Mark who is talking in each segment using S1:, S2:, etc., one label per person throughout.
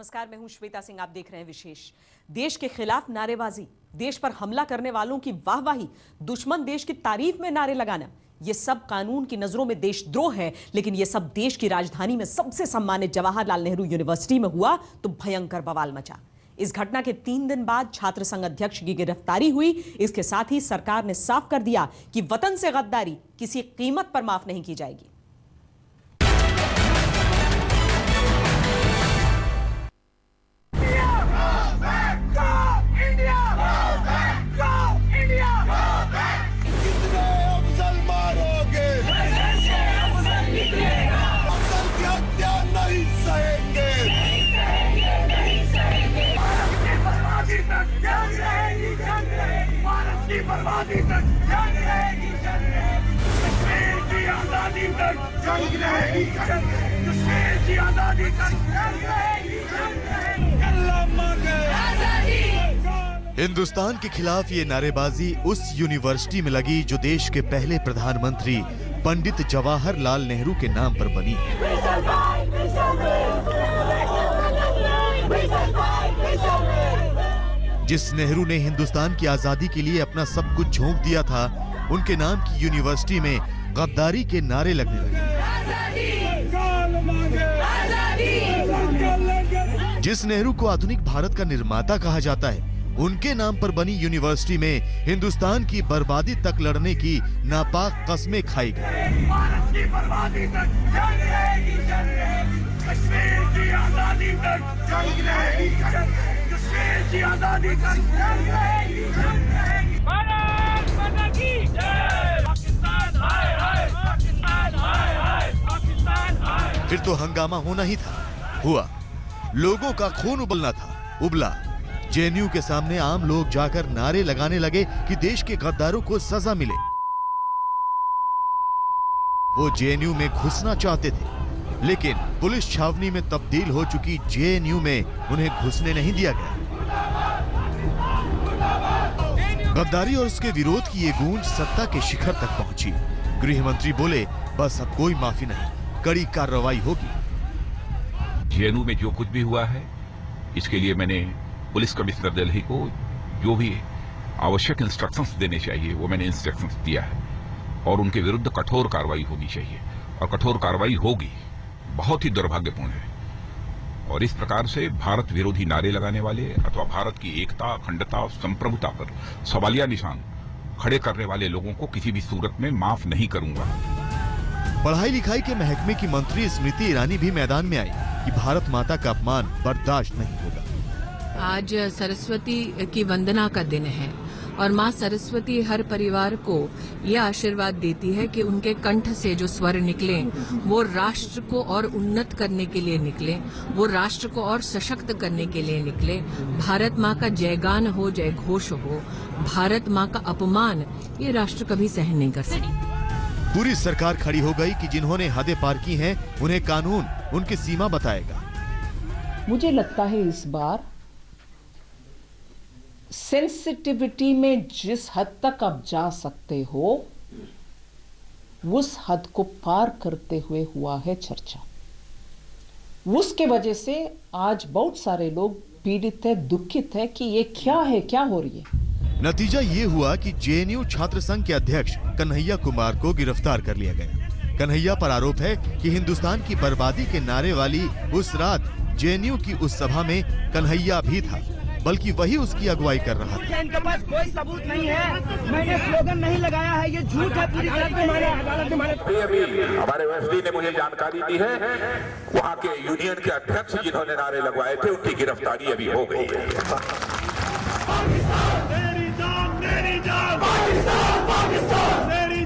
S1: नमस्कार, मैं हूं श्वेता सिंह। आप देख रहे हैं विशेष। देश के खिलाफ नारेबाजी, देश पर हमला करने वालों की वाहवाही, दुश्मन देश की तारीफ में नारे लगाना, ये सब कानून की नजरों में देशद्रोह है। लेकिन ये सब देश की राजधानी में सबसे सम्मानित जवाहरलाल नेहरू यूनिवर्सिटी में हुआ तो भयंकर बवाल मचा। इस घटना के 3 दिन बाद छात्र संघ अध्यक्ष की गिरफ्तारी हुई। इसके साथ ही सरकार ने साफ कर दिया कि वतन से गद्दारी किसी कीमत पर माफ नहीं की जाएगी।
S2: हिंदुस्तान के खिलाफ ये नारेबाजी उस यूनिवर्सिटी में लगी जो देश के पहले प्रधानमंत्री पंडित जवाहरलाल नेहरू के नाम पर बनी है। जिस नेहरू ने हिंदुस्तान की आजादी के लिए अपना सब कुछ झोंक दिया था, उनके नाम की यूनिवर्सिटी में गद्दारी के नारे लगने लगे। जिस नेहरू को आधुनिक भारत का निर्माता कहा जाता है, उनके नाम पर बनी यूनिवर्सिटी में हिंदुस्तान की बर्बादी तक लड़ने की नापाक कस्में खाई गई। फिर तो हंगामा होना ही था। हुआ, लोगों का खून उबलना था, उबला। जेएनयू के सामने आम लोग जाकर नारे लगाने लगे कि देश के गद्दारों को सजा मिले। वो जेएनयू में घुसना चाहते थे, लेकिन पुलिस छावनी में तब्दील हो चुकी जेएनयू में उन्हें घुसने नहीं दिया गया। गद्दारी और उसके विरोध की ये गूंज सत्ता के शिखर तक पहुंची। गृह मंत्री बोले, बस अब कोई माफी नहीं, कड़ी कार्रवाई होगी।
S3: जेएनयू में जो कुछ भी हुआ है, इसके लिए मैंने पुलिस कमिश्नर दिल्ली को जो भी आवश्यक इंस्ट्रक्शंस देने चाहिए वो मैंने इंस्ट्रक्शंस दिया है, और उनके विरुद्ध कठोर कार्रवाई होनी चाहिए, और कठोर कार्रवाई होगी। बहुत ही दुर्भाग्यपूर्ण है। और इस प्रकार से भारत विरोधी नारे लगाने वाले अथवा भारत की एकता, अखंडता और संप्रभुता पर सवालिया निशान खड़े करने वाले लोगों को किसी भी सूरत में माफ नहीं करूंगा।
S2: पढ़ाई लिखाई के महकमे की मंत्री स्मृति ईरानी भी मैदान में आई कि भारत माता का अपमान बर्दाश्त नहीं होगा।
S4: आज सरस्वती की वंदना का दिन है और माँ सरस्वती हर परिवार को यह आशीर्वाद देती है कि उनके कंठ से जो स्वर निकले वो राष्ट्र को और उन्नत करने के लिए निकले, वो राष्ट्र को और सशक्त करने के लिए निकले। भारत माँ का जयगान हो, जय घोष हो। भारत माँ का अपमान ये राष्ट्र कभी सहन नहीं कर सकता।
S2: पूरी सरकार खड़ी हो गई कि जिन्होंने हदें पार की हैं, उन्हें कानून उनकी सीमा बताएगा।
S5: मुझे लगता है इस बार सेंसिटिविटी में जिस हद तक आप जा सकते हो, उस हद को पार करते हुए हुआ है चर्चा। उसके वजह से आज बहुत सारे लोग पीड़ित है, दुखित है कि ये क्या है, क्या हो रही है।
S2: नतीजा ये हुआ कि जेएनयू छात्र संघ के अध्यक्ष कन्हैया कुमार को गिरफ्तार कर लिया गया। कन्हैया पर आरोप है कि हिंदुस्तान की बर्बादी के नारे वाली उस रात जेएनयू की उस सभा में कन्हैया भी था, बल्कि वही उसकी अगुवाई कर रहा था।
S6: इनके पास कोई सबूत नहीं है, मैंने स्लोगन नहीं लगाया है, ये झूठ है पूरी तरह से। हमारे अदालत में
S7: अभी हमारे एसडी ने मुझे जानकारी दी है, वहाँ के यूनियन के अध्यक्ष जिन्होंने नारे लगवाए थे, उनकी गिरफ्तारी अभी हो गई है।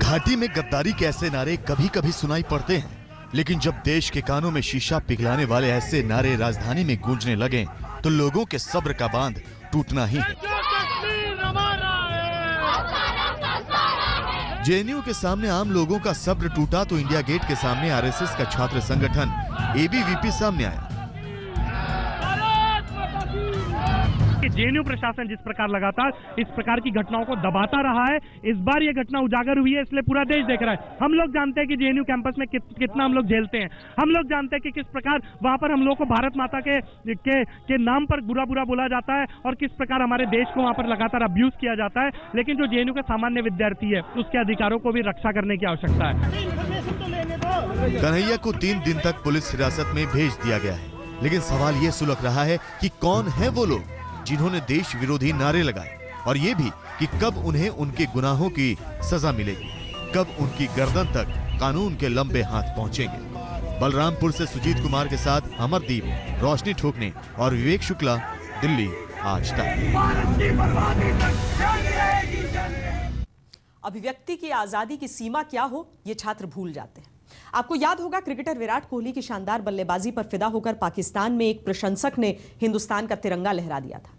S2: घाटी में गद्दारी के ऐसे नारे कभी कभी सुनाई पड़ते हैं, लेकिन जब देश के कानों में शीशा पिघलाने वाले ऐसे नारे राजधानी में गूंजने लगे तो लोगों के सब्र का बांध टूटना ही है। जेएनयू के सामने आम लोगों का सब्र टूटा तो इंडिया गेट के सामने आरएसएस का छात्र संगठन एबीवीपी सामने आया।
S8: जेएनयू प्रशासन जिस प्रकार लगातार इस प्रकार की घटनाओं को दबाता रहा है, इस बार ये घटना उजागर हुई है, इसलिए पूरा देश देख रहा है। हम लोग जानते हैं कि जेएनयू कैंपस में कितना हम लोग झेलते हैं। हम लोग जानते हैं कि किस प्रकार वहां पर हम लोग को भारत माता के नाम पर बुरा बोला जाता है और किस प्रकार हमारे देश को वहां पर लगातार अब्यूज किया जाता है। लेकिन जो जेएनयू का सामान्य विद्यार्थी है, उसके अधिकारों को भी रक्षा करने की आवश्यकता है।
S2: कन्हैया को 3 दिन तक पुलिस हिरासत में भेज दिया गया है, लेकिन सवाल ये सुलग रहा है कि कौन है वो लोग जिन्होंने देश विरोधी नारे लगाए, और ये भी कि कब उन्हें उनके गुनाहों की सजा मिलेगी, कब उनकी गर्दन तक कानून के लंबे हाथ पहुंचेंगे। बलरामपुर से सुजीत कुमार के साथ अमरदीप, रोशनी ठोकने और विवेक शुक्ला, दिल्ली आज तक।
S1: अभिव्यक्ति की आजादी की सीमा क्या हो, ये छात्र भूल जाते हैं। आपको याद होगा क्रिकेटर विराट कोहली की शानदार बल्लेबाजी पर फिदा होकर पाकिस्तान में एक प्रशंसक ने हिंदुस्तान का तिरंगा लहरा दिया था।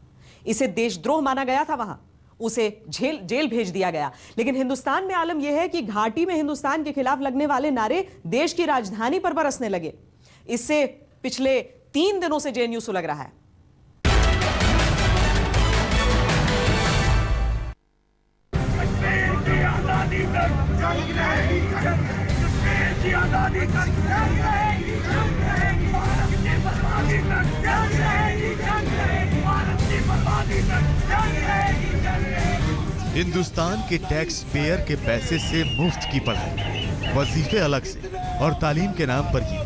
S1: इसे देशद्रोह माना गया था, वहां उसे जेल भेज दिया गया। लेकिन हिंदुस्तान में आलम यह है कि घाटी में हिंदुस्तान के खिलाफ लगने वाले नारे देश की राजधानी पर बरसने लगे। इससे पिछले 3 दिनों से जेएनयू सुलग रहा है।
S2: हिंदुस्तान के टैक्स पेयर के पैसे से मुफ्त की पढ़ाई, वजीफे अलग से और तालीम के नाम पर ही।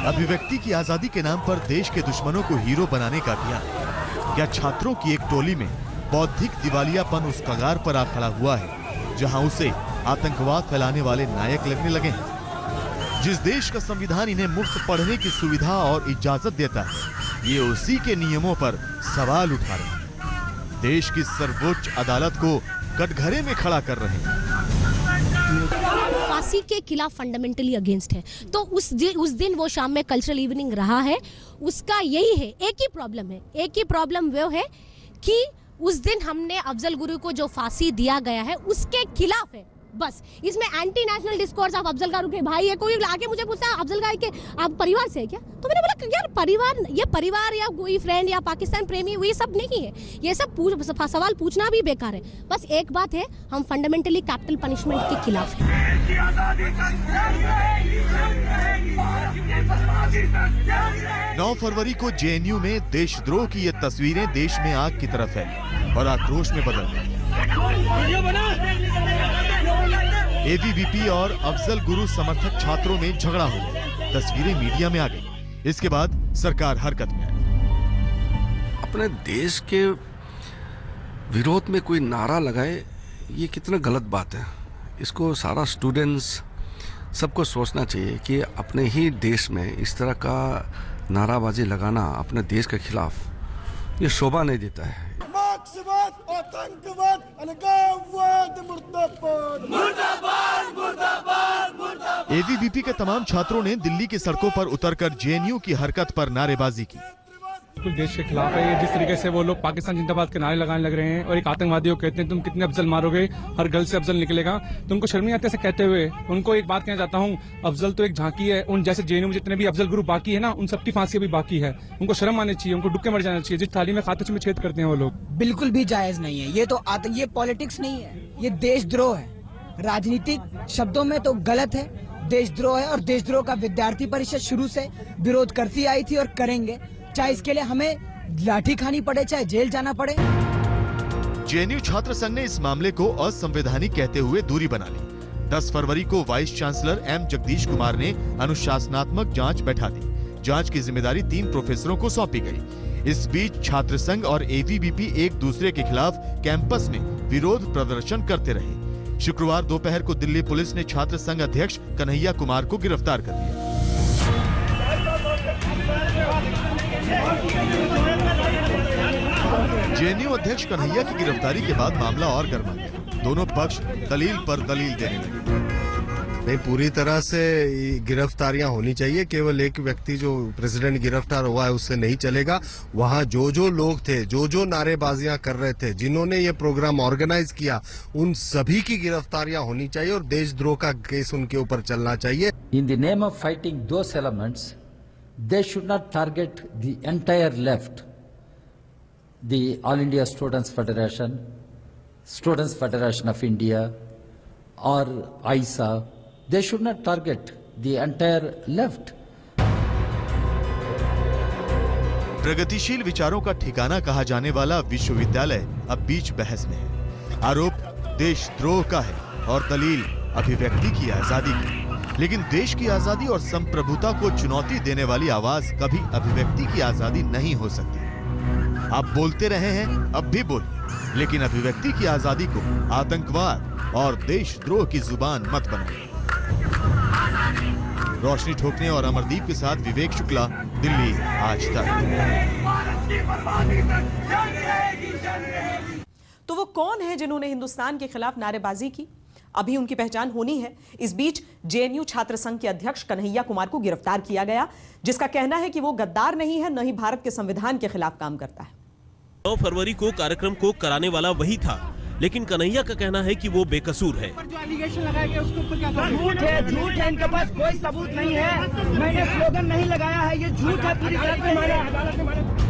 S2: अभिव्यक्ति की आजादी के नाम पर देश के दुश्मनों को हीरो बनाने का अभियान। क्या छात्रों की एक टोली में बौद्धिक दिवालियापन उस कगार पर आ खड़ा हुआ है जहां उसे आतंकवाद फैलाने वाले नायक लगने लगे हैं? जिस देश का संविधान इन्हें मुफ्त पढ़ने की सुविधा और इजाजत देता है, ये उसी के नियमों पर सवाल उठा रहे हैं। देश की सर्वोच्च अदालत को कटघरे में खड़ा कर रहे हैं।
S9: फांसी के खिलाफ फंडामेंटली अगेंस्ट है, तो उस दिन वो शाम में कल्चरल इवनिंग रहा है। उसका यही है, एक ही प्रॉब्लम वो है कि उस दिन हमने अफजल गुरु को जो फांसी दिया गया है उसके खिलाफ है। बस इसमें anti national discourse of Afzal Guru के भाई है। कोई आके मुझे पूछता है अफजल गारू के आप परिवार से है क्या, तो मैंने बोला यार परिवार या कोई फ्रेंड या पाकिस्तान प्रेमी ये सब नहीं है। ये सब सवाल पूछना भी बेकार है। बस एक बात है, हम फंडामेंटली कैपिटल पनिशमेंट के खिलाफ हैं।
S2: 9 फरवरी को जेएनयू में देशद्रोह की ये तस्वीरें देश में आग की तरफ फैली और आक्रोश में बदल गई। एबीवीपी और अफजल गुरु समर्थक छात्रों में झगड़ा हो गया। तस्वीरें मीडिया में आ गई। इसके बाद सरकार हरकत में आई।
S10: अपने देश के विरोध में कोई नारा लगाए, ये कितना गलत बात है। इसको सारा स्टूडेंट्स सबको सोचना चाहिए कि अपने ही देश में इस तरह का नाराबाजी लगाना अपने देश के खिलाफ ये शोभा नहीं देता है।
S2: एबीवीपी के तमाम छात्रों ने दिल्ली की सड़कों पर उतरकर जेएनयू की हरकत पर नारेबाजी की।
S11: बिल्कुल देश के खिलाफ है ये। जिस तरीके से वो लोग पाकिस्तान जिंदाबाद के नारे लगाने लग रहे हैं और एक आतंकवादियों को कहते हैं तुम कितने अफजल मारोगे, हर गल से अफजल निकलेगा। तुमको शर्म नहीं आती ऐसे कहते हुए? उनको एक बात कहना चाहता हूँ, अफजल तो एक झांकी है। उन जैसे जेएनयू में जितने भी अफजल ग्रुप बाकी है ना, उन सबकी फांसी भी बाकी है। उनको शर्म आनी चाहिए, उनको डुबके मर जाना चाहिए। जिस थाली में खाते में छेद करते हैं वो लोग,
S6: बिल्कुल भी जायज नहीं है। ये पॉलिटिक्स नहीं है, ये देशद्रोह है। राजनीतिक शब्दों में तो गलत है, देशद्रोह है। और देशद्रोह का विद्यार्थी परिषद शुरू से विरोध करती आई थी और करेंगे, चाहे इसके लिए हमें लाठी खानी पड़े, चाहे जेल जाना पड़े।
S2: जेएनयू छात्र संघ ने इस मामले को असंवैधानिक कहते हुए दूरी बना ली। 10 फरवरी को vice chancellor M Jagdish Kumar ने अनुशासनात्मक जांच बैठा दी। जांच की जिम्मेदारी 3 प्रोफेसरों को सौंपी गई। इस बीच छात्र संघ और एबीवीपी एक दूसरे के खिलाफ कैंपस में विरोध प्रदर्शन करते रहे। शुक्रवार दोपहर को दिल्ली पुलिस ने छात्र संघ अध्यक्ष कन्हैया कुमार को गिरफ्तार कर लिया। जेएनयू अध्यक्ष कन्हैया की गिरफ्तारी के बाद मामला और गर्मा गया। दोनों पक्ष दलील पर दलील देने लगे।
S12: नहीं, पूरी तरह से गिरफ्तारियां होनी चाहिए। केवल एक व्यक्ति जो प्रेसिडेंट गिरफ्तार हुआ है उससे नहीं चलेगा। वहां जो लोग थे, जो नारेबाजियां कर रहे थे, जिन्होंने ये प्रोग्राम ऑर्गेनाइज किया, उन सभी की गिरफ्तारियां होनी चाहिए और देशद्रोह का केस उनके ऊपर चलना चाहिए।
S13: In the name of fighting those elements, they should not target the entire left, the All India Students Federation of India or ISA. They should not target the entire left.
S2: प्रगतिशील विचारों का ठिकाना कहा जाने वाला विश्वविद्यालय अब बीच बहस में है। आरोप देशद्रोह का है और दलील अभिव्यक्ति की आजादी की। लेकिन देश की आजादी और संप्रभुता को चुनौती देने वाली आवाज कभी अभिव्यक्ति की आजादी नहीं हो सकती। आप बोलते रहे हैं, अब भी बोलिए, लेकिन अभिव्यक्ति की आजादी को आतंकवाद और देशद्रोह की जुबान मत बनाइए। रोशनी ठोकने और अमरदीप के साथ विवेक शुक्ला, दिल्ली आज तक।
S1: तो वो कौन है जिन्होंने हिंदुस्तान के खिलाफ नारेबाजी की? अभी उनकी पहचान होनी है। इस बीच जेएनयू छात्र संघ के अध्यक्ष कन्हैया कुमार को गिरफ्तार किया गया, जिसका कहना है कि वो गद्दार नहीं है, न ही भारत के संविधान के खिलाफ काम करता है।
S14: 9 फरवरी को कार्यक्रम को कराने वाला वही था, लेकिन कन्हैया का कहना है कि वो बेकसूर है।
S6: जो एलिगेशन लगाया गया उसके ऊपर क्या झूठ है, इनके पास कोई सबूत नहीं है। मैंने स्लोगन नहीं लगाया है, ये झूठ है पूरी तरह से।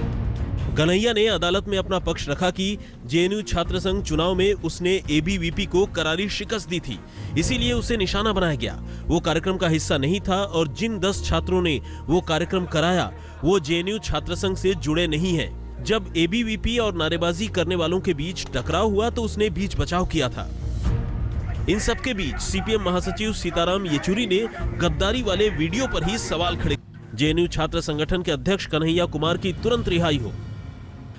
S14: कन्हैया ने अदालत में अपना पक्ष रखा कि जेएनयू छात्र संघ चुनाव में उसने एबीवीपी को करारी शिकस्त दी थी, इसीलिए उसे निशाना बनाया गया। वो कार्यक्रम का हिस्सा नहीं था और जिन 10 छात्रों ने वो कार्यक्रम कराया वो जेएनयू छात्र संघ से जुड़े नहीं हैं। जब एबीवीपी और नारेबाजी करने वालों के बीच टकराव हुआ तो उसने बीच बचाव किया था। इन सब के बीच सीपीएम महासचिव सीताराम येचुरी ने गद्दारी वाले वीडियो पर ही सवाल खड़े। जेएनयू छात्र संगठन के अध्यक्ष कन्हैया कुमार की तुरंत रिहाई हो,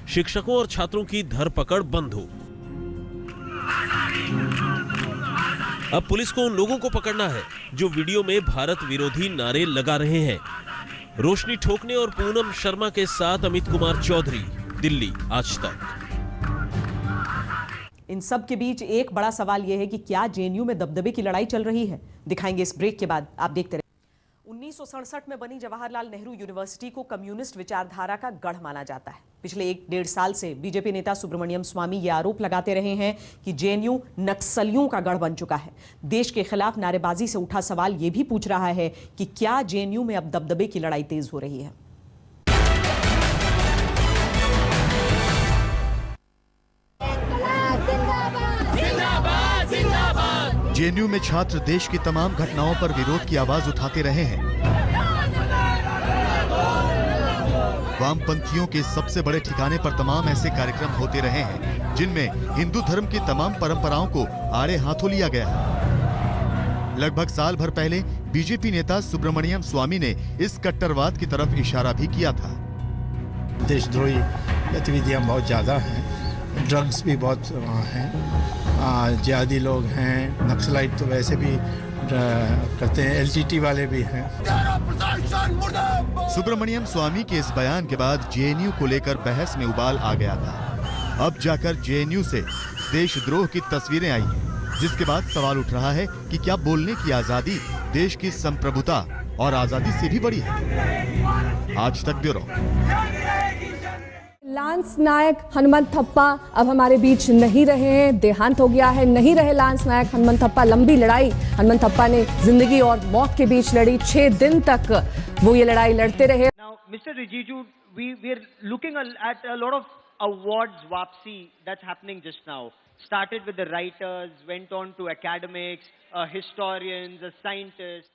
S14: शिक्षकों और छात्रों की धरपकड़ बंद हो। अब पुलिस को उन लोगों को पकड़ना है जो वीडियो में भारत विरोधी नारे लगा रहे हैं। रोशनी ठोकने और पूनम शर्मा के साथ अमित कुमार चौधरी, दिल्ली आज तक।
S1: इन सब के बीच एक बड़ा सवाल यह है कि क्या जेएनयू में दबदबे की लड़ाई चल रही है? दिखाएंगे इस ब्रेक के बाद, आप देखते रहिए। 1967 में बनी जवाहरलाल नेहरू यूनिवर्सिटी को कम्युनिस्ट विचारधारा का गढ़ माना जाता है। पिछले 1-1.5 साल से बीजेपी नेता सुब्रमण्यम स्वामी ये आरोप लगाते रहे हैं कि जेएनयू नक्सलियों का गढ़ बन चुका है। देश के खिलाफ नारेबाजी से उठा सवाल ये भी पूछ रहा है कि क्या जेएनयू में अब दबदबे की लड़ाई तेज हो रही है?
S2: जेएनयू में छात्र देश की तमाम घटनाओं पर विरोध की आवाज उठाते रहे हैं। वामपंथियों के सबसे बड़े ठिकाने पर तमाम ऐसे कार्यक्रम होते रहे हैं जिनमें हिंदू धर्म की तमाम परंपराओं को आड़े हाथों लिया गया है। लगभग साल भर पहले बीजेपी नेता सुब्रमण्यम स्वामी ने इस कट्टरवाद की तरफ इशारा भी किया था।
S15: देशद्रोही गतिविधियां बहुत ज्यादा हैं, ड्रग्स भी बहुत हैं, जिहादी लोग हैं, नक्सलाइट तो वैसे भी करते हैं, एलटीटी वाले भी हैं।
S2: सुब्रमण्यम स्वामी के इस बयान के बाद जेएनयू को लेकर बहस में उबाल आ गया था। अब जाकर जेएनयू से देशद्रोह की तस्वीरें आई हैं, जिसके बाद सवाल उठ रहा है कि क्या बोलने की आजादी देश की संप्रभुता और आजादी से भी बड़ी है? आज तक ब्यूरो।
S16: लांस नायक हनुमंत थप्पा अब हमारे बीच नहीं रहे हैं, देहांत हो गया है। नहीं रहे लांस नायक हनुमंत थप्पा। लंबी लड़ाई हनुमंत थप्पा ने जिंदगी और मौत के बीच लड़ी। 6 दिन तक वो ये लड़ाई लड़ते रहे।
S17: Now, Mr. Rijiju, we're looking at a lot of awards wapsi that's happening just now. Started with the writers, went on to academics, historians, scientists.